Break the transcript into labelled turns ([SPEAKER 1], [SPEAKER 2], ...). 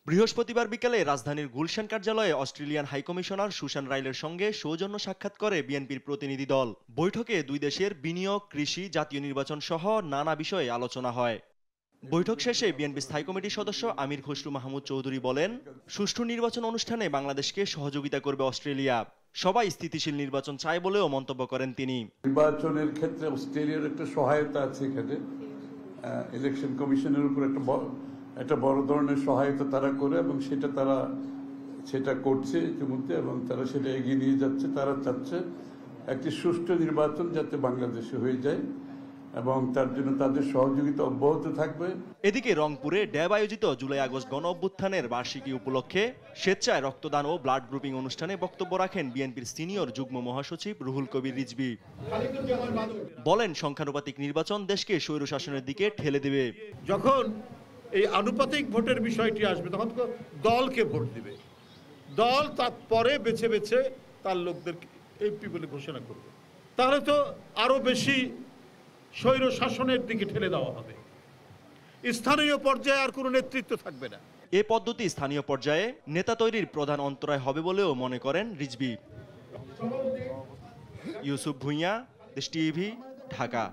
[SPEAKER 1] বৃহস্পতিবার বিকেলে রাজধানীর গুলশান কার্যালয়ে অস্ট্রেলিয়ান হাইকমিশনার সুসান রাইলের সঙ্গে সৌজন্য সাক্ষাৎ করে বিএনপির প্রতিনিধি দল। বৈঠকে দুই দেশের বিনিয়োগ, কৃষি, জাতীয় নির্বাচন সহ নানা বিষয়ে আলোচনা হয়। বৈঠক শেষে বিএনপি স্থায়ী কমিটির সদস্য আমির খসরু মাহমুদ চৌধুরী বলেন, সুষ্ঠু নির্বাচন অনুষ্ঠানে বাংলাদেশকে সহযোগিতা করবে অস্ট্রেলিয়া। সবাই স্থিতিশীল নির্বাচন চায় বলেও মন্তব্য করেন তিনি।
[SPEAKER 2] নির্বাচনের ক্ষেত্রে অস্ট্রেলিয়ার একটা সহায়তা আছে, এখানে ইলেকশন কমিশনের উপর একটা বড় ধরনের সহায়তা তারা করে এবং সেটা করছে ইতিমধ্যে এবং তারা সেটা এগিয়ে নিয়ে যাচ্ছে। তারা চাচ্ছে একটি সুষ্ঠু নির্বাচন যাতে বাংলাদেশে হয়ে যায় এবং তার জন্য তাদের সহযোগিতা অব্যাহত থাকবে।
[SPEAKER 1] এদিকে রংপুরে ড্যাব আয়োজিত জুলাই আগস্ট গণ অভ্যুত্থানের বার্ষিকী উপলক্ষে স্বেচ্ছায় রক্তদান ও ব্লাড গ্রুপিং অনুষ্ঠানে বক্তব্য রাখেন বিএনপির সিনিয়র যুগ্ম মহাসচিব রুহুল কবির রিজভী। বলেন, সংখ্যানুপাতিক নির্বাচন দেশকে স্বৈরশাসনের দিকে ঠেলে দেবে।
[SPEAKER 3] যখন এই আনুপাতিক ভোটের বিষয়টি আসবে তখন তো দলকে ভোট দিবে, দল তারপরে বেছে বেছে তার লোকদের এমপি বলে ঘোষণা করবে, তাহলে তো আরো বেশি স্বৈর শাসনের দিকে ঠেলে দেওয়া হবে। স্থানীয় পর্যায়ে আর কোনো নেতৃত্ব থাকবে না।
[SPEAKER 1] এ পদ্ধতি স্থানীয় পর্যায়ে নেতা তৈরির প্রধান অন্তরায় হবে বলেও মনে করেন রিজভী। ইউসুফ ভুঁইয়া, দেশ টিভি, ঢাকা।